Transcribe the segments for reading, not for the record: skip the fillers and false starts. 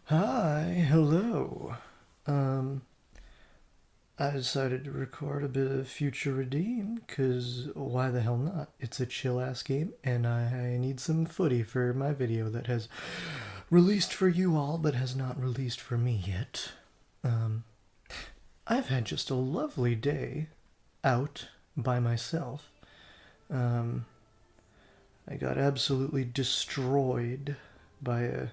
Hi, hello. Um, I decided to record a bit of Future Redeem, cause why the hell not? It's a chill-ass game, and I need some footy for my video that has released for you all, but has not released for me yet. Um, I've had just a lovely day out by myself. Um, I got absolutely destroyed by a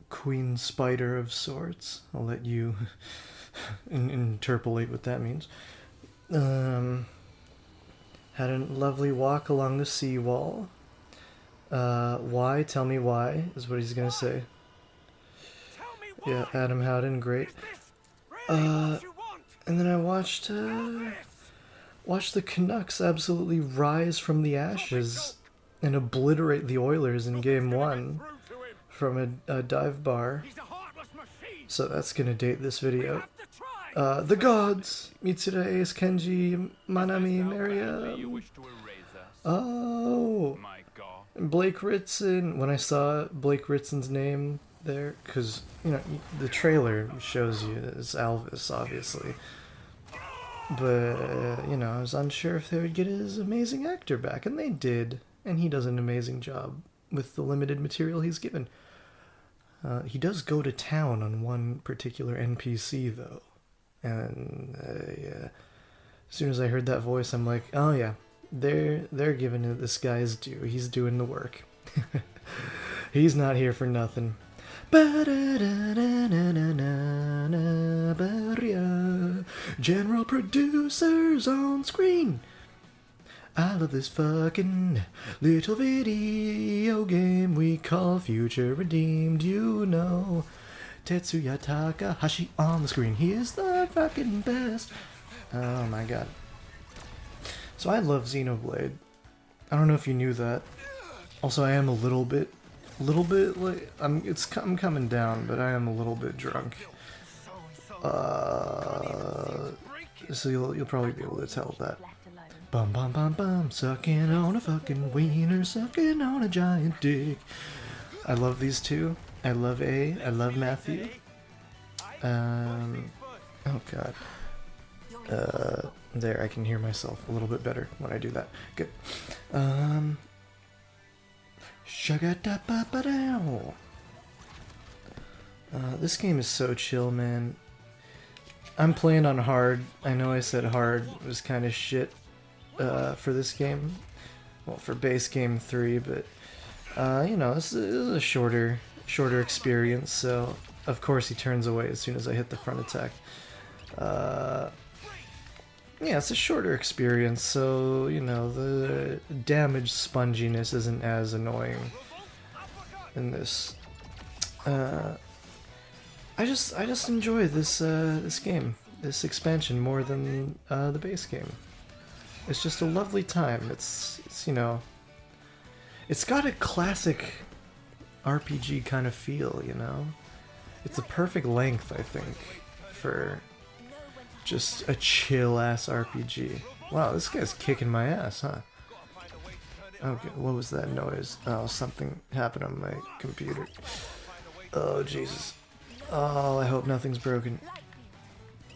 queen spider of sorts. I'll let you interpolate what that means. Um, had a lovely walk along the seawall. Why? Tell me why, is what he's gonna say. Yeah, Adam Howden, great. Uh, and then I watched the Canucks absolutely rise from the ashes and obliterate the Oilers in Game 1 from a dive bar. So that's gonna date this video. The gods! Mitsura Ace Kenji Manami Maria. Oh! Blake Ritson. When I saw Blake Ritson's name there, because, you know, the trailer shows you it's Alvis, obviously. But, you know, I was unsure if they would get his amazing actor back, and they did. And he does an amazing job with the limited material he's given. He does go to town on one particular NPC, though. And yeah, as soon as I heard that voice, I'm like, oh yeah, they're giving this guy his due. He's doing the work. He's not here for nothing. General producers on screen. I love this fucking little video game we call Future Redeemed, you know. Tetsuya Takahashi on the screen. He is the fucking best. Oh my god. So I love Xenoblade. I don't know if you knew that. Also, I am a little bit like I'm coming down, but I am a little bit drunk. So you'll probably be able to tell that. Bum bum bum bum, sucking on a fucking wiener, sucking on a giant dick. I love these two. I love A. I love Matthew. Oh god. There, I can hear myself a little bit better when I do that. Good. This game is so chill, man. I'm playing on hard. I know I said hard was kind of shit for this game. Well, for base game 3, but you know, this is a shorter experience, so of course he turns away as soon as I hit the front attack. Yeah, it's a shorter experience, so, you know, the damage sponginess isn't as annoying in this. I just enjoy this this game, this expansion, more than the base game. It's just a lovely time. It's you know, it's got a classic RPG kind of feel, you know? It's a perfect length, I think, for just a chill-ass RPG. Wow, this guy's kicking my ass, huh? Okay, what was that noise? Oh, something happened on my computer. Oh, Jesus. Oh, I hope nothing's broken.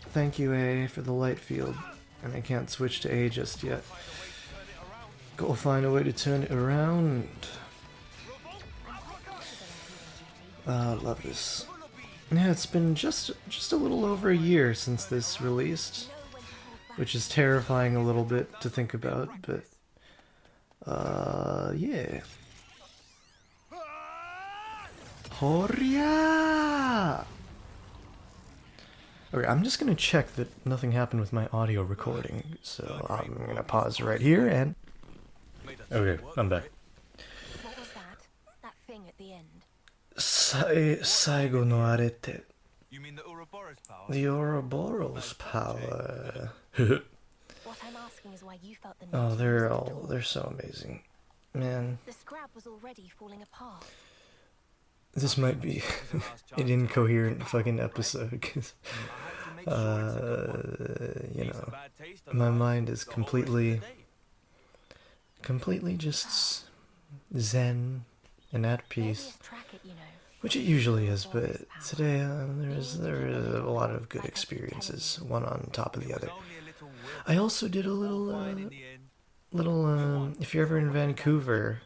Thank you, A, for the light field. And I can't switch to A just yet. Go find a way to turn it around. Love this. Yeah, it's been just a little over a year since this released, which is terrifying a little bit to think about, but yeah. Horia! Okay, I'm just gonna check that nothing happened with my audio recording, so I'm gonna pause right here and... Okay, I'm back. What was that? That thing at the end? Saigo no arete. You mean the Ouroboros power? The Ouroboros power. What I'm asking is why you felt the need Oh, to use the door. they're so amazing. Man, The scrap was already falling apart. this might be an incoherent fucking episode, cause, you know, my mind is completely just zen and at peace. Maybe track it, you know. which it usually is, but today there are a lot of good experiences, one on top of the other. Only a little whip, I also did a fine in the end. if you're ever in Vancouver,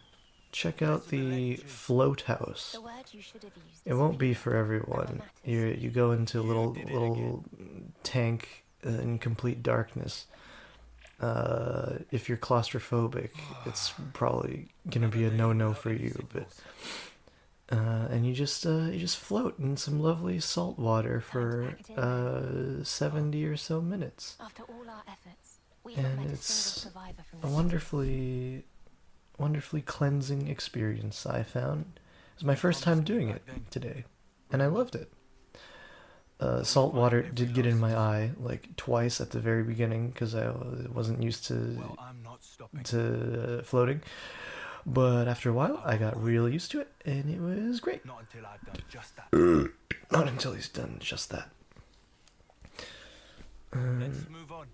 check out the Float House. The word you should have used It is won't be fear. for everyone. You go into a little tank in complete darkness. If you're claustrophobic, it's probably gonna be a no-no for you. But and you just float in some lovely salt water for 70 or so minutes, After all our efforts, we've not and met a it's single survivor from a the city. wonderfully cleansing experience. I found it was my first time doing it today, and I loved it. Salt water did get in my eye like twice at the very beginning because I wasn't used Well, I'm not stopping. to floating, but after a while I got real used to it, and it was great. Not until I've done just that. Not until he's done just that. Let's move on.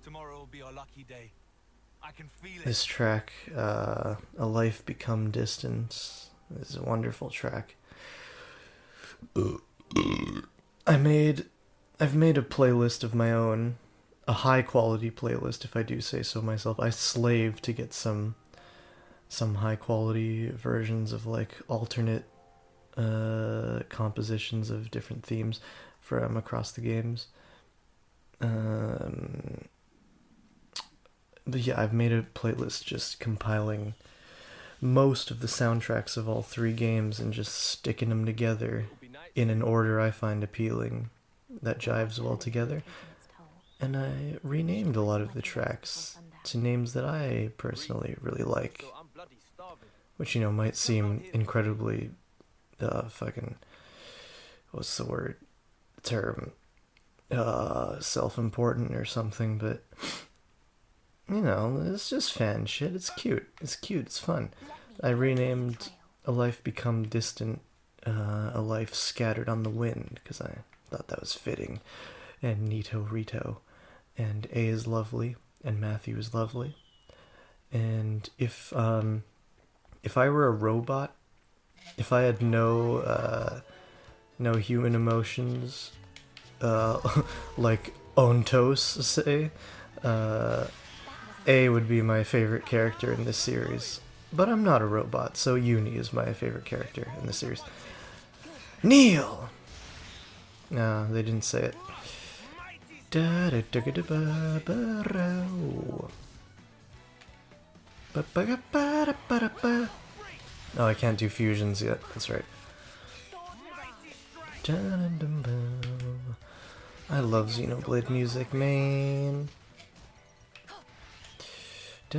Tomorrow will be our lucky day. I can feel it. This track, A Life Become Distance, is a wonderful track. I've made a playlist of my own, a high quality playlist if I do say so myself. I slave to get some high quality versions of like alternate compositions of different themes from across the games. But yeah, I've made a playlist just compiling most of the soundtracks of all three games and just sticking them together in an order I find appealing that jives well together. And I renamed a lot of the tracks to names that I personally really like, which, you know, might seem incredibly fucking, what's the word, term, self-important or something, but you know, it's just fan shit. It's cute, it's fun. I renamed A Life Become Distant, A Life Scattered on the Wind, because I thought that was fitting, and Nito Rito, and A is lovely, and Matthew is lovely, and if I were a robot, if I had no human emotions, like Ontos say, A would be my favorite character in this series. But I'm not a robot, so Uni is my favorite character in the series. Neil! No, they didn't say it. Oh, I can't do fusions yet. That's right. I love Xenoblade music, man. So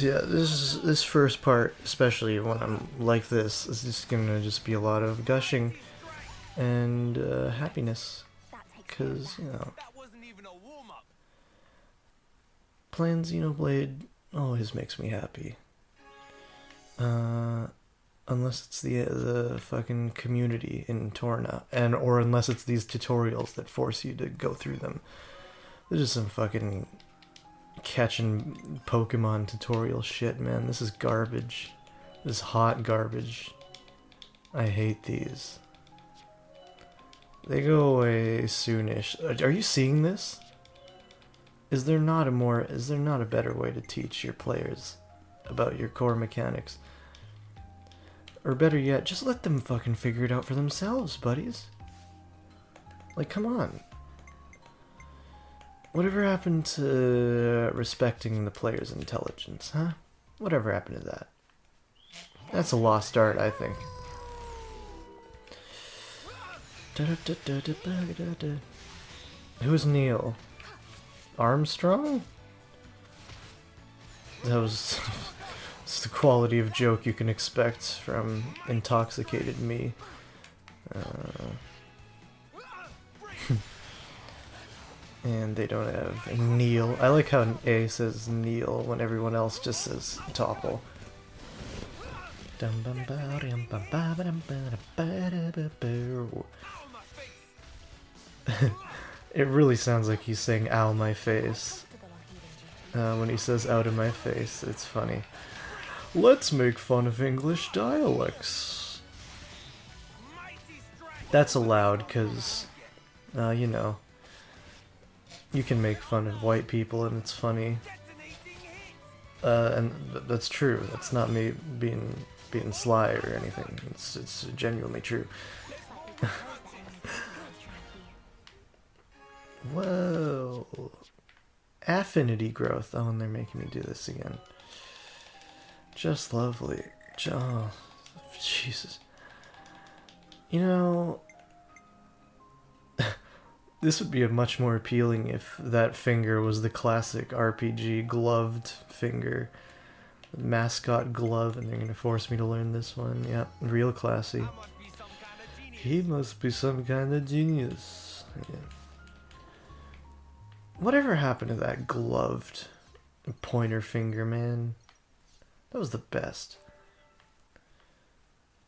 yeah, this first part, especially when I'm like this, is just gonna just be a lot of gushing and happiness, because, you know, That wasn't even a warm-up. playing Xenoblade always makes me happy. Unless it's the fucking community in Torna, or unless it's these tutorials that force you to go through them. This is some fucking catching Pokemon tutorial shit, man. This is garbage. This is hot garbage. I hate these. They go away soonish. Are you seeing this? Is there not a better way to teach your players about your core mechanics? Or better yet, just let them fucking figure it out for themselves, buddies. Like, come on. Whatever happened to respecting the player's intelligence, huh? Whatever happened to that? That's a lost art, I think. Who's Neil? Armstrong? That was... It's the quality of joke you can expect from intoxicated me. And they don't have Neil. I like how A says Neil when everyone else just says Topple. It really sounds like he's saying "Ow, my face." when he says "out of my face." It's funny. Let's make fun of English dialects. That's allowed because, you know, you can make fun of white people and it's funny. And that's true. That's not me being sly or anything. It's genuinely true. Whoa. Affinity growth. Oh, and they're making me do this again. Just lovely. Oh, Jesus. You know, this would be a much more appealing if that finger was the classic RPG gloved finger. Mascot glove, and they're gonna force me to learn this one. Yep, real classy. He must be some kind of genius. Yeah. Whatever happened to that gloved pointer finger, man? That was the best.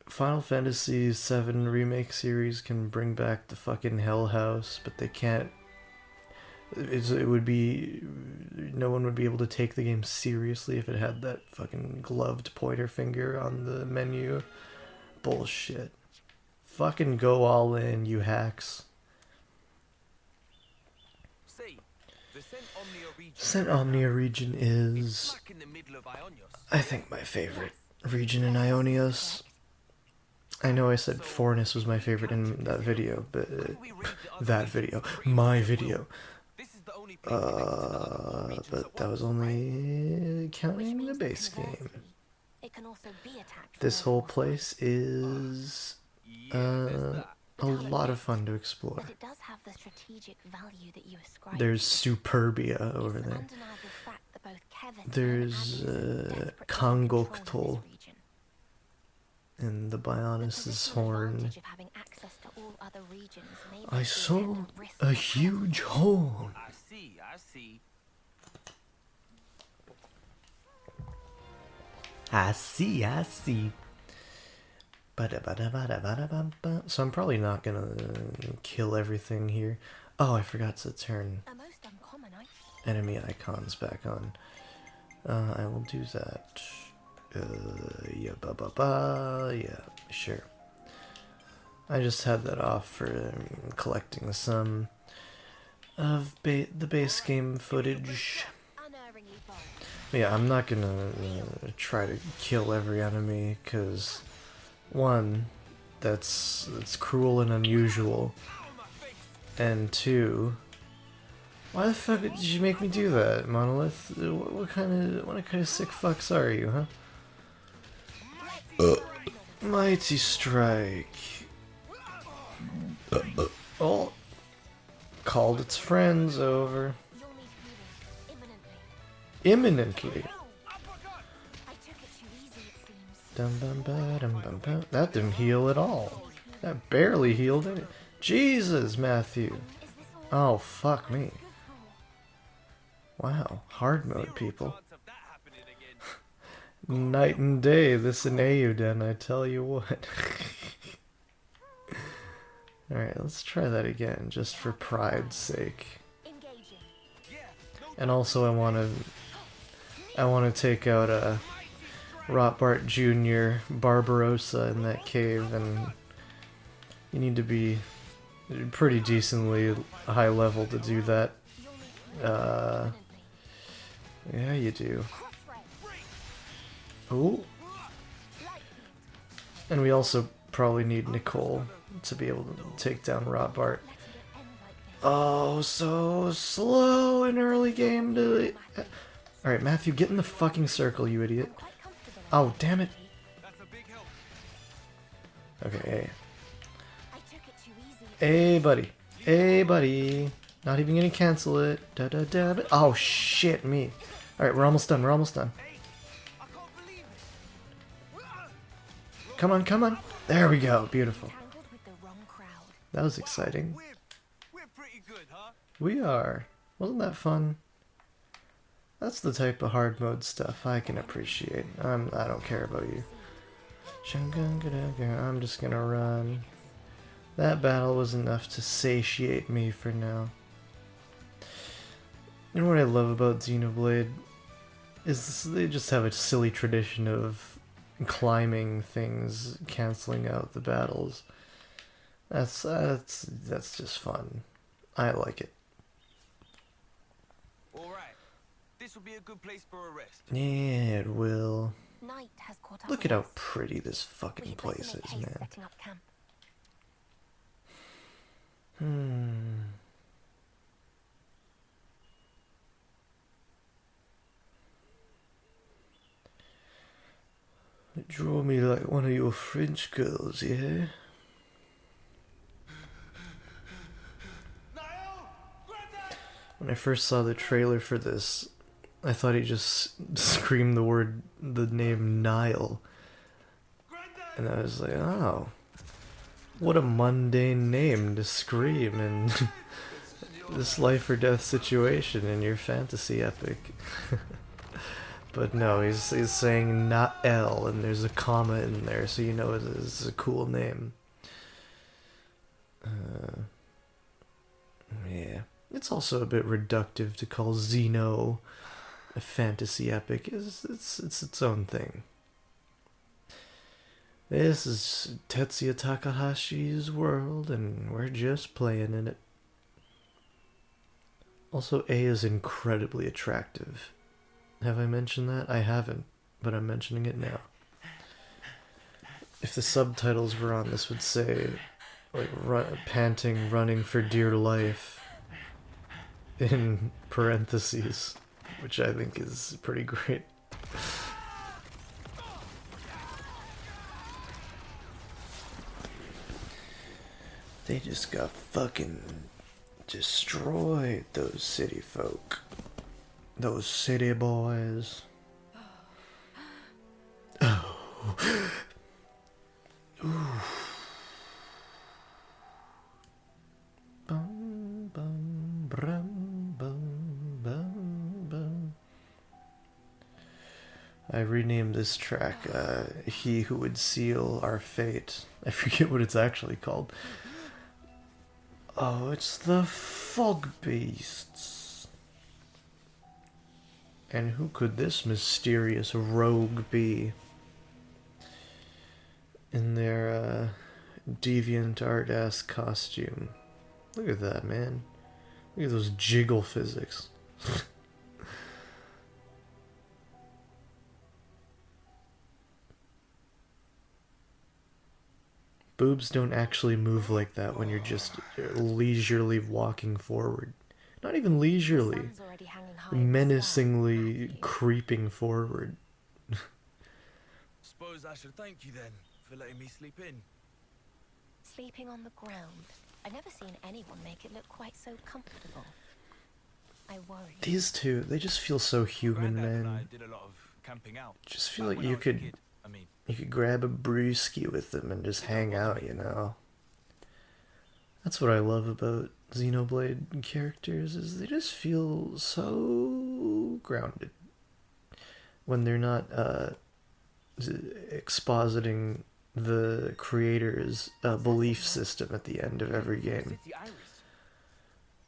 Final Fantasy VII Remake series can bring back the fucking Hell House, but they can't. It would be. No one would be able to take the game seriously if it had that fucking gloved pointer finger on the menu. Bullshit. Fucking go all in, you hacks. Saint Omnia region is, I think, my favorite region in Ionios. I know I said Fornus was my favorite in that video, but my video. But that was only counting the base game. This whole place is a lot of fun to explore. There's Superbia over there. There's Kangoktul in the Bionis' horn. I saw a huge horn. I see. So I'm probably not gonna kill everything here. Oh, I forgot to turn enemy icons back on. I will do that. Yeah, sure. I just had that off for collecting some of the base game footage. Yeah, I'm not gonna try to kill every enemy, because one, that's cruel and unusual, and two, why the fuck did you make me do that, Monolith? What kind of sick fucks are you, huh? Mighty Strike. Oh, called its friends over. Imminently. That didn't heal at all. That barely healed it. Jesus, Matthew. Oh, fuck me. Wow, hard mode, people. Night and day, this in Euden, I tell you what. Alright, let's try that again, just for pride's sake. And also I want to take out Rotbart Jr., Barbarossa in that cave, and you need to be pretty decently high level to do that. Yeah, you do. Ooh. And we also probably need Nicole to be able to take down Rotbart. Oh, so slow in early game to... Alright, Matthew, get in the fucking circle, you idiot. Oh, damn it. Okay, hey. Hey, buddy. Hey, buddy. Not even gonna cancel it. Da-da-da. Oh, shit, me. Alright, we're almost done. We're almost done. Come on, come on. There we go. Beautiful. That was exciting. We are. Wasn't that fun? That's the type of hard mode stuff I can appreciate. I don't care about you. I'm just gonna run. That battle was enough to satiate me for now. You know what I love about Xenoblade is they just have a silly tradition of climbing things, canceling out the battles. That's just fun. I like it. All right. This will be a good place for a rest. Yeah, it will. Night has caught up Look with at how us. pretty this We fucking had better place make is, haste man. setting up camp. It drew me like one of your French girls, yeah? When I first saw the trailer for this, I thought he just screamed the name Nile. And I was like, oh, what a mundane name to scream in this life or death situation in your fantasy epic. But no, he's saying not L, and there's a comma in there, so you know it's a cool name. Yeah. It's also a bit reductive to call Xeno a fantasy epic. It's its own thing. This is Tetsuya Takahashi's world, and we're just playing in it. Also, A is incredibly attractive. Have I mentioned that? I haven't, but I'm mentioning it now. If the subtitles were on, this would say, like, panting, running for dear life, in parentheses, which I think is pretty great. They just got fucking destroyed, those city folk. Those city boys. Oh. Ooh. Bum, bum, brum, bum, bum, bum. I renamed this track, He Who Would Seal Our Fate. I forget what it's actually called. Oh, it's the Fog Beasts. And who could this mysterious rogue be? In their deviant art-ass costume. Look at that, man. Look at those jiggle physics. Boobs don't actually move like that when you're just leisurely walking forward. Not even leisurely. Sun's already hanging high in the Menacingly sky. creeping forward. Suppose I should thank you then for letting me sleep in. Sleeping on the ground. I've never seen anyone make it look quite so comfortable. I worry. These two, they just feel so human, Grandad and I man. did a lot of camping out. Just feel Back like when I you was a could kid, I mean, you could grab a brewski with them and just hang out, you know. That's what I love about Xenoblade characters, is they just feel so grounded when they're not expositing the creator's belief system at the end of every game. City Iris.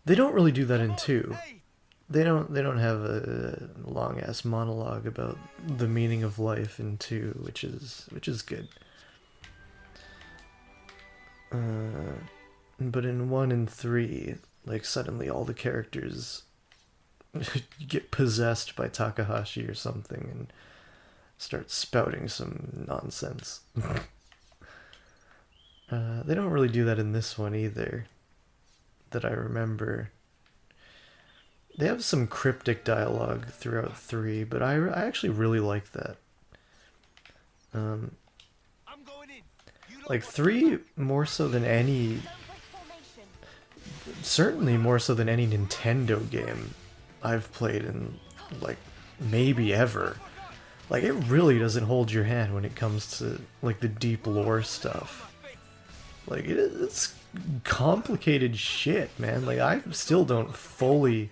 They don't really do that in 2. Hey! They don't have a long ass monologue about the meaning of life in 2, which is good. But in 1 and 3, like, suddenly all the characters get possessed by Takahashi or something and start spouting some nonsense. They don't really do that in this one either, that I remember. They have some cryptic dialogue throughout 3, but I actually really like that. I'm going in. You lot Like watch 3 more so than any, Don't break formation. certainly more so than any Nintendo game I've played in, like, maybe ever. Like, it really doesn't hold your hand when it comes to, like, the deep lore stuff. Like, it's complicated shit, man. Like, I still don't fully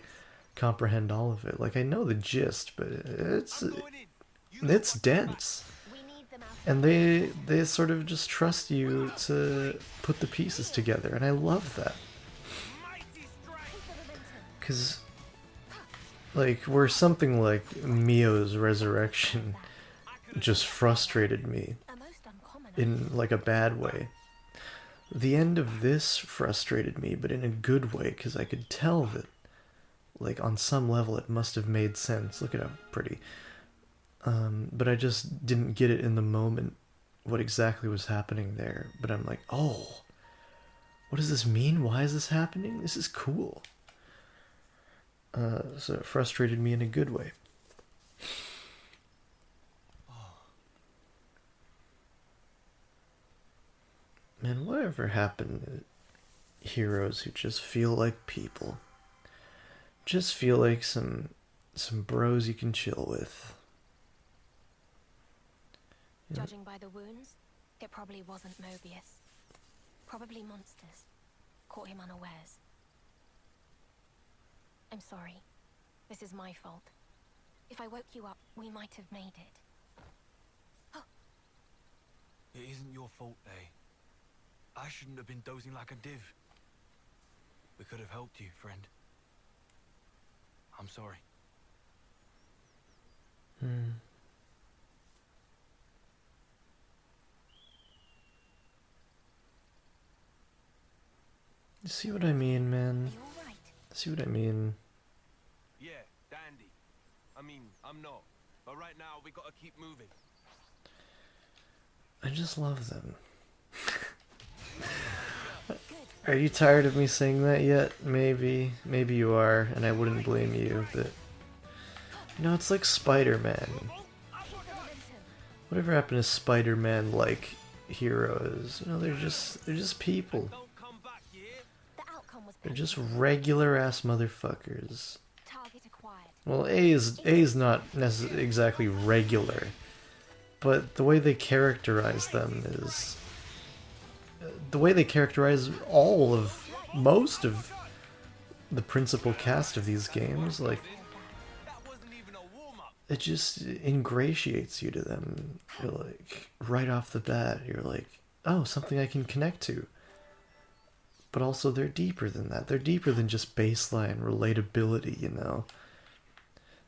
comprehend all of it. Like, I know the gist, but it's I'm going in. You lot it's watch your back. dense. We need them out. And they sort of just trust you to put the pieces together, and I love that. Mighty strike. Keep the momentum. Because Like, where something like Mio's resurrection just frustrated me A most uncommon in like a bad way. The end of this frustrated me, but in a good way, because I could tell that, like, on some level it must have made sense. Look at how pretty. But I just didn't get it in the moment, what exactly was happening there. But I'm like, oh, what does this mean? Why is this happening? This is cool. So it frustrated me in a good way. Man, whatever happened to heroes who just feel like people? Just feel like some bros you can chill with. Judging by the wounds, it probably wasn't Mobius. Probably monsters. Caught him unawares. I'm sorry. This is my fault. If I woke you up, we might have made it. It isn't your fault, eh? I shouldn't have been dozing like a div. We could have helped you, friend. I'm sorry. You see what I mean, man? Are you all right? See what I mean? Yeah, dandy. I mean, I'm not. But right now, we gotta keep moving. I just love them. Good. Are you tired of me saying that yet? Maybe. Maybe you are, and I wouldn't blame you, but... You know, it's like Spider-Man. Lamenting. Whatever happened to Spider-Man-like heroes? You know, they're just people. Don't come back, yeah? The outcome was They're painful. just regular-ass motherfuckers. Target acquired. Well, A is not exactly regular, but the way they characterize them is... The way they characterize most of the principal cast of these games, like, That wasn't even a warm-up. it just ingratiates you to them. You're like, right off the bat, you're like, oh, something I can connect to. But also, they're deeper than that. They're deeper than just baseline relatability, you know?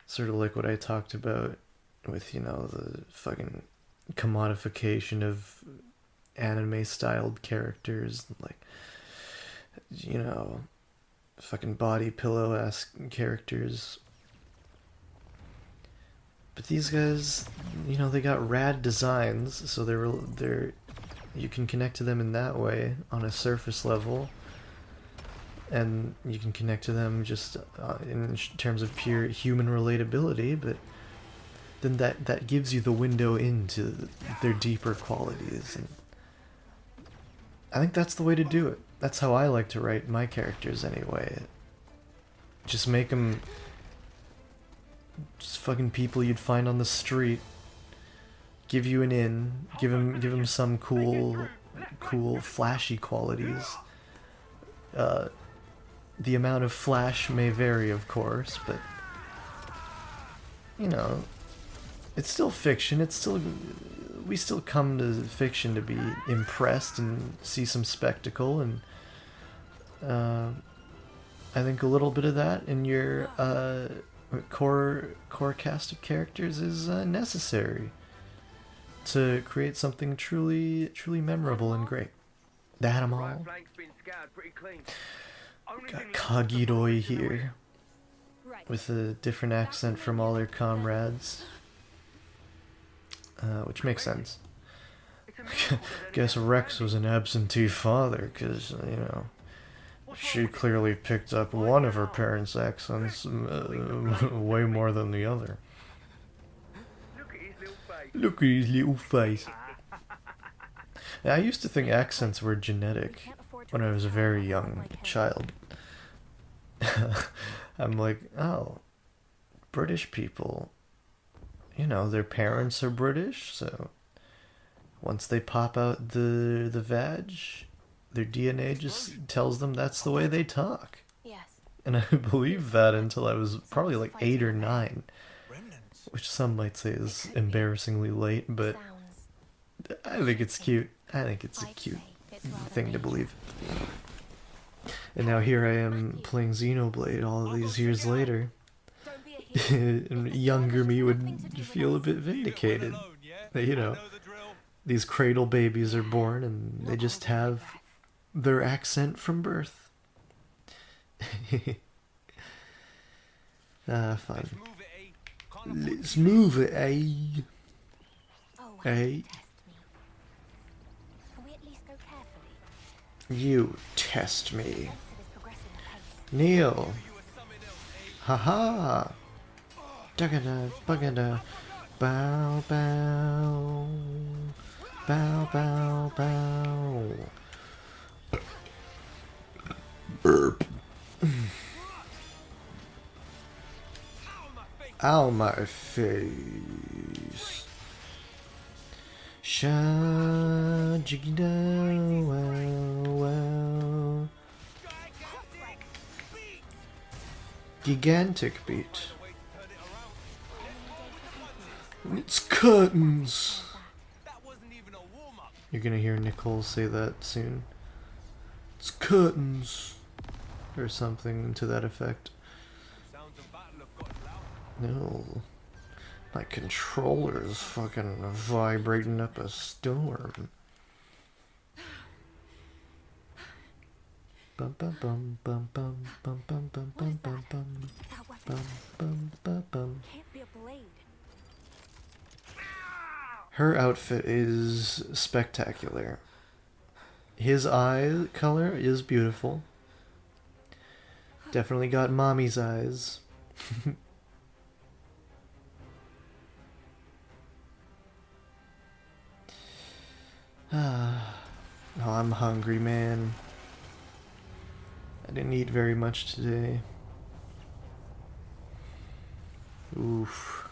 Sort of like what I talked about with, you know, the fucking commodification of anime-styled characters, like, you know, fucking body pillow-esque characters. But these guys, you know, they got rad designs, so they're you can connect to them in that way on a surface level, and you can connect to them just in terms of pure human relatability. But then that gives you the window into their deeper qualities, and I think that's the way to do it. That's how I like to write my characters anyway. Just make them just fucking people you'd find on the street. Give you an in. Give them some cool, flashy qualities. The amount of flash may vary, of course, but you know, it's still fiction. We still come to fiction to be impressed and see some spectacle, and I think a little bit of that in your core cast of characters is necessary to create something truly memorable and great. That I'm all. Got Kagiroi here Right. with a different accent from all their comrades, which makes sense. Guess Rex was an absentee father, because, you know, she clearly picked up one of her parents' accents way more than the other. Look at his little face. I used to think accents were genetic when I was a very young child. I'm like, oh, British people, you know, their parents are British, so once they pop out the vag, their DNA just tells them that's the way they talk. Yes. And I believed that until I was probably like 8 or 9, Remnants. which some might say is embarrassingly late, but Sounds. I think it's cute. I think it's a I'd cute say it's rather thing to major. believe. And now here I am playing Xenoblade all of these years later. Don't be a And younger me would feel a bit vindicated. That, you know, these cradle babies are born and they just have their accent from birth. Fine. Let's move it, eh? Oh, Eh? test me. Can we at least go carefully? You test me. Offensive is progressing apace. Neil. Haha. Duggada, buggada. Bow, bow. Bow, bow, bow. Burp. Ow, my face. Sha jiggy down, well, well. Gigantic beat. It's curtains. You're gonna hear Nicole say that soon. It's curtains. Or something to that effect. No. My controller's fucking vibrating up a storm. Bum bum bum bum bum bum bum bum bum bum bum That weapon bum bum bum bum. can't be a blade. Her outfit is spectacular. His eye color is beautiful. Definitely got mommy's eyes. Oh, I'm hungry, man. I didn't eat very much today. Oof.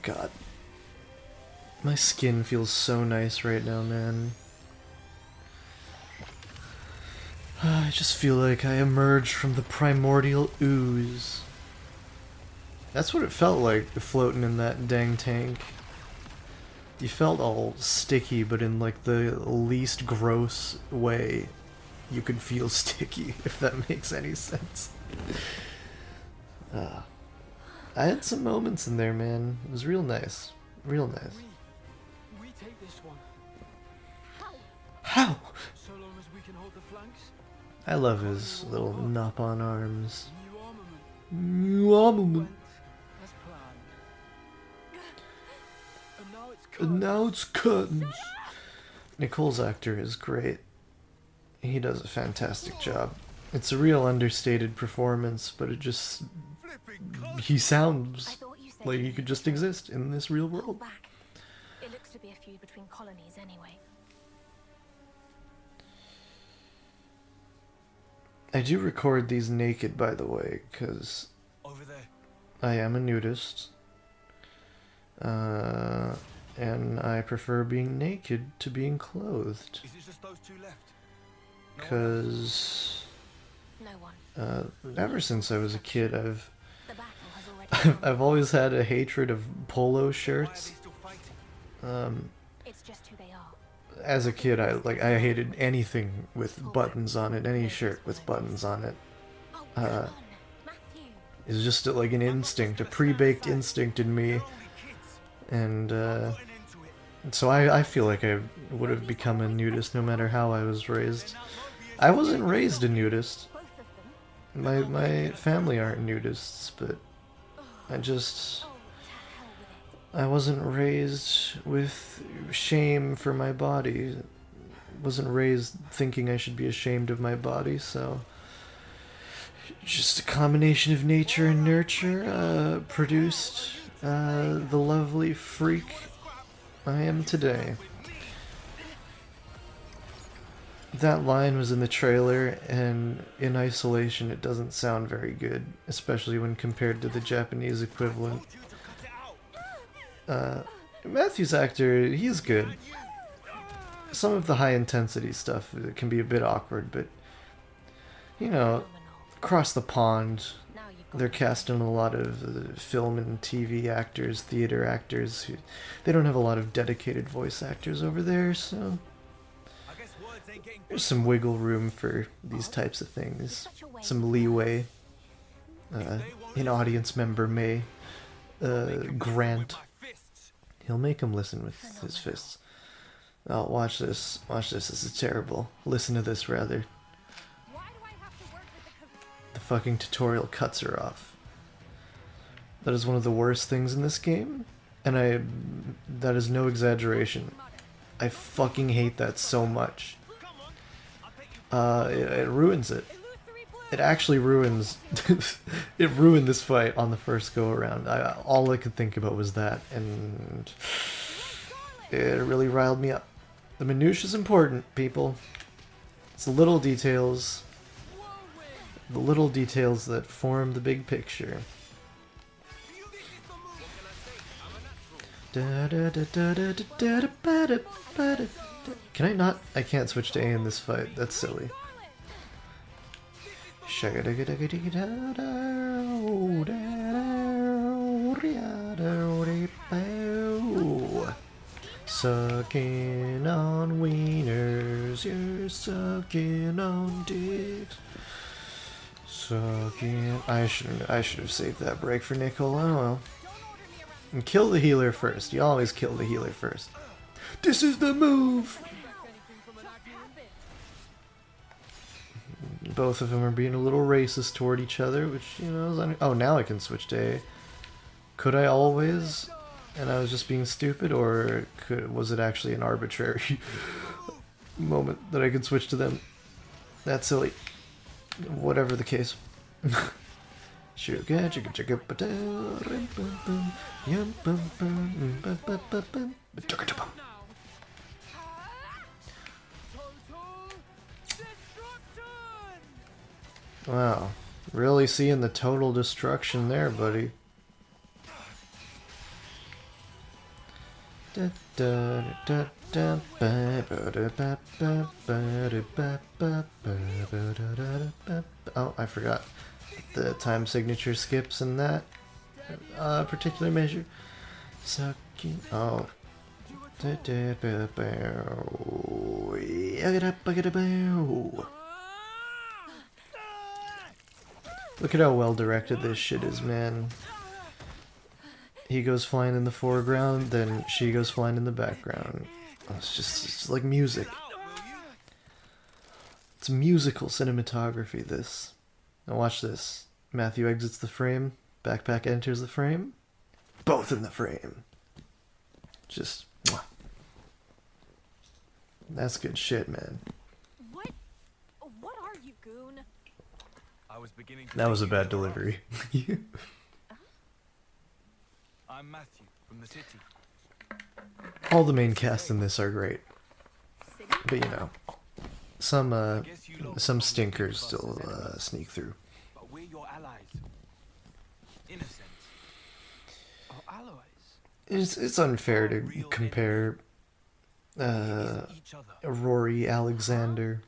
God. My skin feels so nice right now, man. I just feel like I emerged from the primordial ooze. That's what it felt like, floating in that dang tank. You felt all sticky, but in like the least gross way you could feel sticky, if that makes any sense. I had some moments in there, man. It was real nice. Real nice. We take this one. How? So long as we can hold the flanks. I love his little nop on arms. New armament. New armament. Went as planned. And now it's And now it's curtains. Nicole's actor is great. He does a fantastic job. It's a real understated performance, but it just... He I sounds thought you said like you he could needed just to exist in this real hold world. back. It looks to be a feud between colonies anyway. I do record these naked, by the way, because over there. I am a nudist. And I prefer being naked to being clothed. Is it just those two left? Because No one. ever since I was a kid, I've The battle has already I've always had a hatred of polo Why are they shirts. still fighting? It's just who they are. As a kid, I hated anything with buttons on it, any shirt with buttons on it. Oh, come on, Matthew. It was just like an instinct, a pre-baked instinct in me, They're only kids. and Put an end to it. so I feel like I would have become a nudist no matter how I was raised. I wasn't raised a nudist. Both of them. My family aren't nudists, but I just... Oh, to hell with it. I wasn't raised with shame for my body. Wasn't raised thinking I should be ashamed of my body, so... Just a combination of nature and nurture produced the lovely freak I am today. That line was in the trailer, and in isolation it doesn't sound very good, especially when compared to the Japanese equivalent. Matthew's actor, he's good. Some of the high intensity stuff can be a bit awkward, but you know, Phenomenal. across the pond, Now you've got they're casting a lot of film and TV actors, theater actors. They don't have a lot of dedicated voice actors over there, so I guess words ain't there's some wiggle room for these types of things. Some leeway. An audience member may grant. He'll make him listen with his fists. Oh, watch this. Watch this. This is terrible. Listen to this, rather. The fucking tutorial cuts her off. That is one of the worst things in this game. And that is no exaggeration. I fucking hate that so much. It ruins it. It actually ruins... it ruined this fight on the first go-around. All I could think about was that, and... it really riled me up. The minutia is important, people. It's the little details. The little details that form the big picture. Can I not? I can't switch to A in this fight. That's silly. Sucking on wieners, you're sucking on dicks. Sucking. I should have saved that break for Nicole. Oh well. And kill the healer first. You always kill the healer first. This is the move! Both of them are being a little racist toward each other, which, you know, is oh, now I can switch to A. Could I always? And I was just being stupid, or was it actually an arbitrary moment that I could switch to them? That's silly. Whatever the case. Wow, really seeing the total destruction there, buddy. Oh, I forgot the time signature skips in that particular measure. Sucking. Oh. Look at how well directed this shit is, man. He goes flying in the foreground, then she goes flying in the background. Oh, it's like music. It's musical cinematography, this. Now watch this. Matthew exits the frame, backpack enters the frame, both in the frame. Just, mwah. That's good shit, man. What are you, goon? I was beginning to That was a think bad you were delivery. I'm Matthew from the city. All the main cast in this are great. But you know, some stinkers still sneak through. But we're your allies. In a sense. Our allies. It's unfair to compare Each other. Rory Alexander,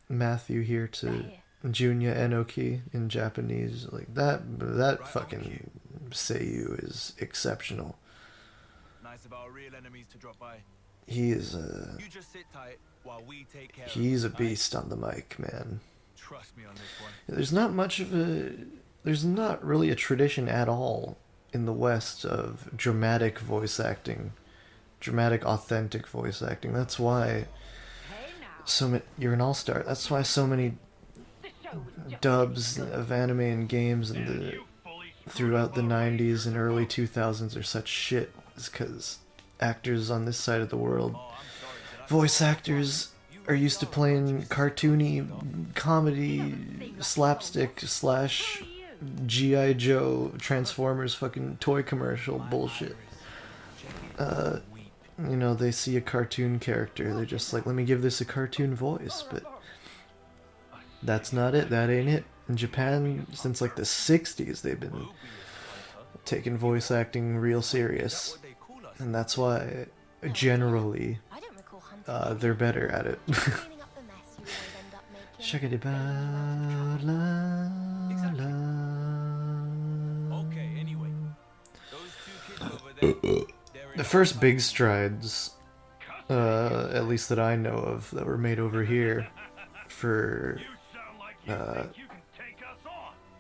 Matthew here to Junya Enoki in Japanese. Like that fucking Seiyu is exceptional. Nice of our real enemies to drop by. He is You just sit tight while we take care he's a of it, beast on the mic, man. Trust me on this one. There's not really a tradition at all in the West of dramatic voice acting, dramatic authentic voice acting. That's why you're an all-star. That's why so many dubs of anime and games throughout the 90s and early 2000s are such shit. Is because actors on this side of the world, voice actors, are used to playing cartoony comedy slapstick / G.I. Joe Transformers fucking toy commercial bullshit. You know, they see a cartoon character, they're just like, let me give this a cartoon voice, but that's not it, that ain't it. In Japan, since like the 60s, they've been taking voice acting real serious, and that's why, generally, they're better at it. Okay, anyway. Those two kids over there, The first big strides at least that I know of, that were made over here for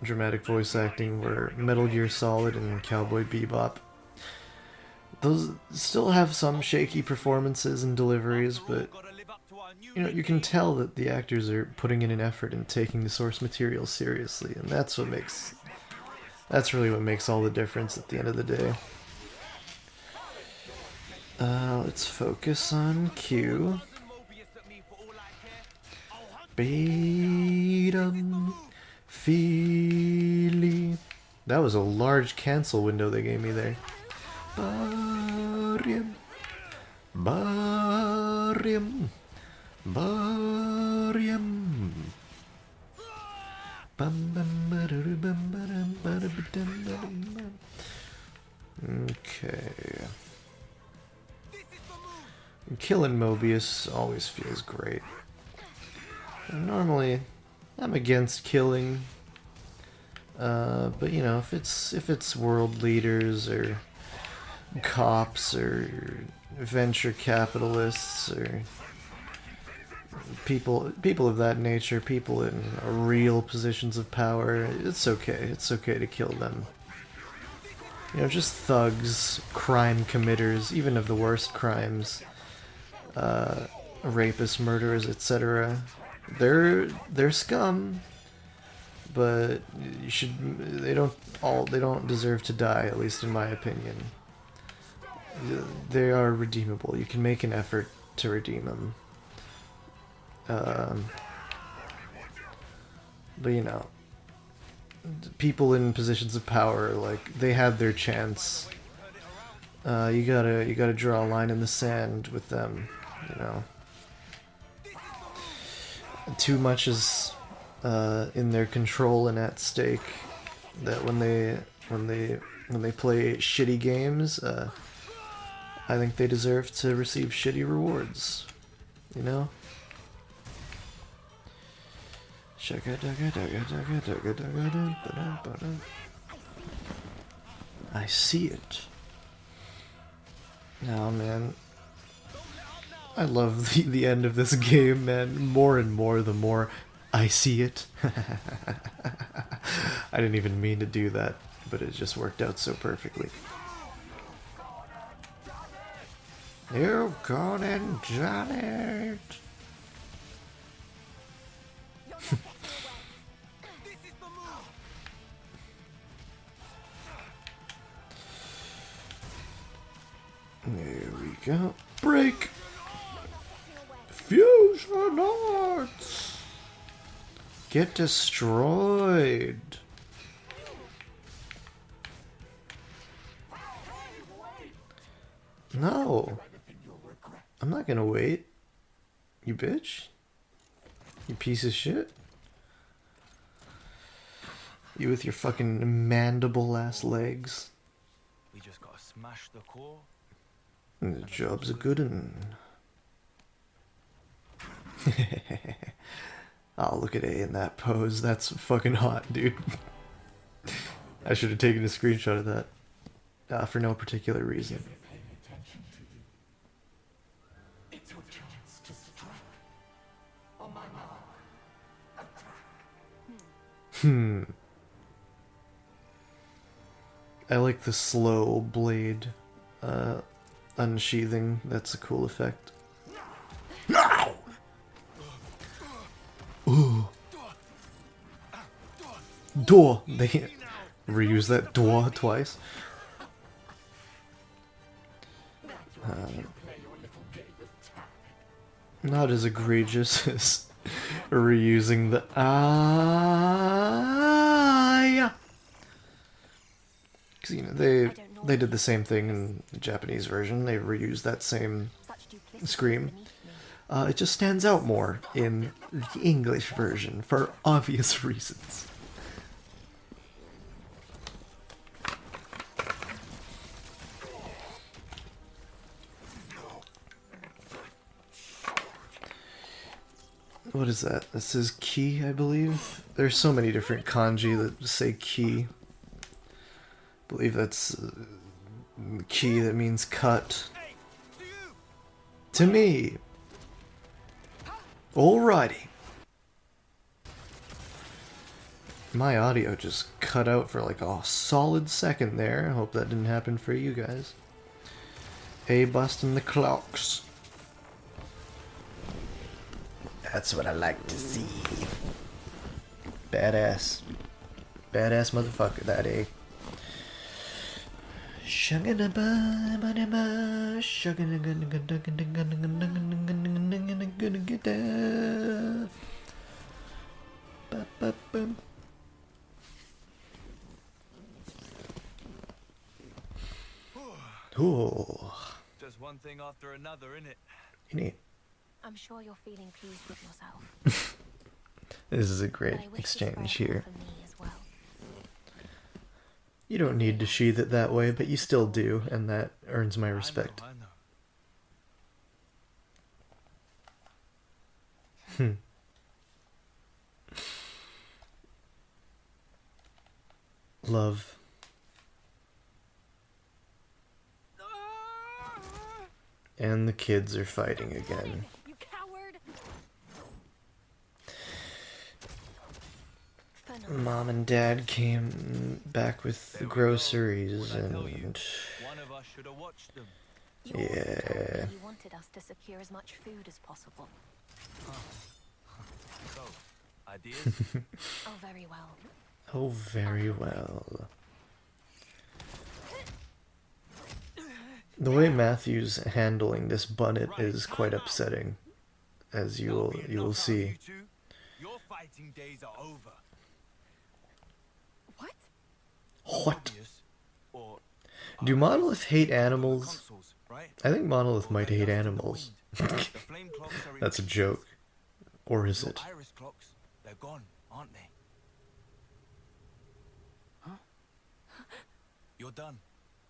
dramatic voice acting were Metal Gear Solid and Cowboy Bebop. Those still have some shaky performances and deliveries, but you know, you can tell that the actors are putting in an effort and taking the source material seriously, and that's really what makes all the difference at the end of the day. Let's focus on Q. Beatum Feely. That was a large cancel window they gave me there. Barium. Barium. Barium. Okay. Killing Mobius always feels great. Normally, I'm against killing, but you know, if it's world leaders or cops or venture capitalists or people of that nature, people in real positions of power, it's okay. It's okay to kill them. You know, just thugs, crime committers, even of the worst crimes, rapists, murderers, etc. They're scum, but they don't deserve to die, at least in my opinion. They are redeemable. You can make an effort to redeem them. But you know, people in positions of power, like, they had their chance. You gotta draw a line in the sand with them, you know. Too much is in their control and at stake, that when they play shitty games, I think they deserve to receive shitty rewards, you know? I see it. Oh man, I love the end of this game, man. More and more, the more I see it. I didn't even mean to do that, but it just worked out so perfectly. You've gone and done it. There we go. Break! Fusion arts! Get destroyed! No! I'm not gonna wait. You bitch? You piece of shit? You with your fucking mandible-ass legs. We just gotta smash the core. The job's a good one. Oh, look at A in that pose. That's fucking hot, dude. I should have taken a screenshot of that. For no particular reason. I like the slow blade unsheathing. That's a cool effect. No! Ooh. Door. They reuse that door twice. Not as egregious as reusing the yeah. Because you know they did the same thing in the Japanese version. They reused that same scream. It just stands out more in the English version for obvious reasons. What is that? This says ki, I believe. There's so many different kanji that say ki. I believe that's ki that means cut. to me. Alrighty. My audio just cut out for like a solid second there. I hope that didn't happen for you guys. Hey, busting the clocks. That's what I like to see. Badass. Badass motherfucker, that, eh? Ooh. Just one thing after another, innit? Neat. I'm sure you're feeling pleased with yourself. This is a But great I wish exchange this here. for me as well. You don't need to sheath it that way, but you still do, and that earns my respect. I know. Love. And the kids are fighting again. You coward! Mom and Dad came back with the groceries What'd I tell you? and... One of us should have watched them. You also told Yeah. me you wanted us to secure as much food as possible. So, ideas? Oh, very well. Oh, very well. The way Matthew's handling this bunnet is quite upsetting, as you will see. You two, your fighting days are over. What? What? Obvious, or Do Monolith hate animals? consoles, right? I think Monolith Or might they're hate left in the animals. wind. The flame clocks are in That's a pieces. joke. Or is Your it? iris clocks, they're gone, aren't they? Huh? You're done.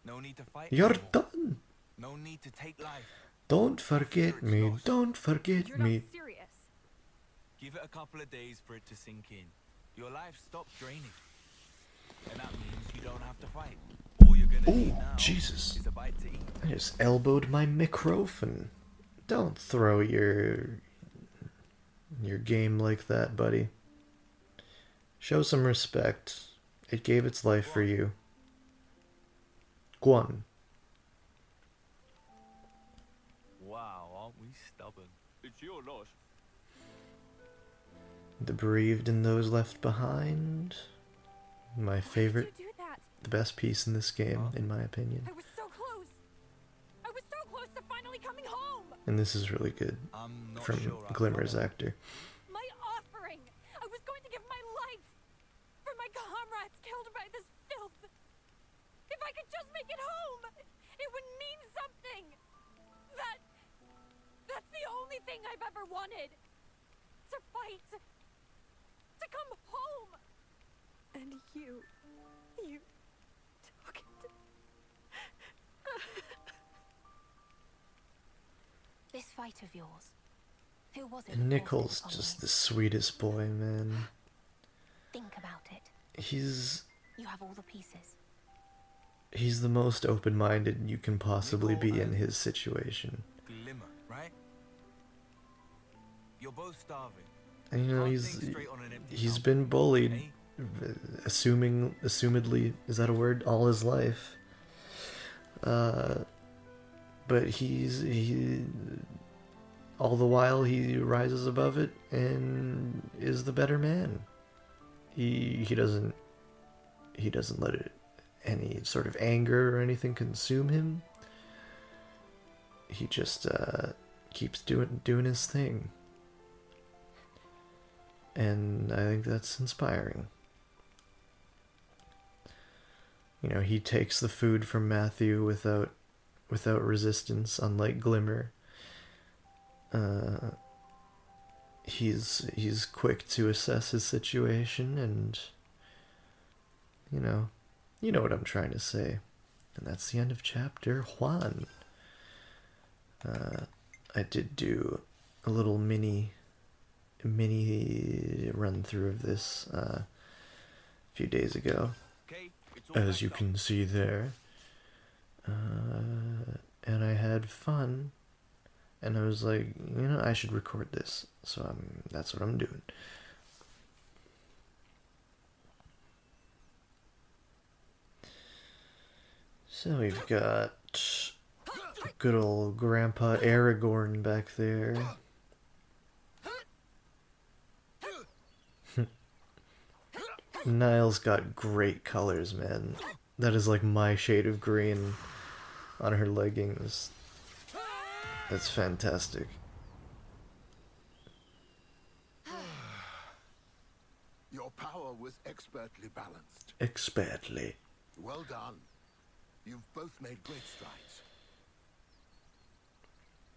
No need to fight You're anymore. done! No need to take life. Don't forget me, don't forget You're not me. serious. Give it a couple of days for it to sink in. Your life stops draining. And that means you don't have to fight. All you're gonna need Ooh, now Jesus. is a bite to eat. I just elbowed my microphone. Don't throw your game like that, buddy. Show some respect. It gave its life for you. Guan. Wow, aren't we stubborn? It's your loss. The bereaved and those left behind. My favorite, Why did you do that? the best piece in this game, in my opinion. I was so close. I was so close to finally coming home. And this is really good I'm not from sure I Glimmer's follow. actor. My offering. I was going to give my life for my comrades killed by this filth. If I could just make it home, it would mean something. That's the only thing I've ever wanted. To fight. To come home. And you took it. This fight of yours. Who was it? And that forced Nichols, it upon just you? the sweetest boy, man. Think about it. He's You have all the pieces. the most open-minded you can possibly be in Nicole, his situation. Glimmer, right? You're both starving. And you know, Can't he's think straight on an empty he's stomach, been bullied, eh? assumedly, is that a word? All his life. But he all the while he rises above it and is the better man. He doesn't let it, any sort of anger or anything consume him. He just keeps doing his thing. And I think that's inspiring. You know, he takes the food from Matthew without resistance, unlike Glimmer. He's quick to assess his situation, and you know what I'm trying to say. And that's the end of chapter 1. I did do a little mini run through of this a few days ago, Okay, it's all as you packed up. can see there. And I had fun And I was like, you know, I should record this. So that's what I'm doing. So we've got good old Grandpa Aragorn back there. Niall's got great colors, man. That is like my shade of green on her leggings. That's fantastic. Your power was expertly balanced. Expertly. Well done. You've both made great strides.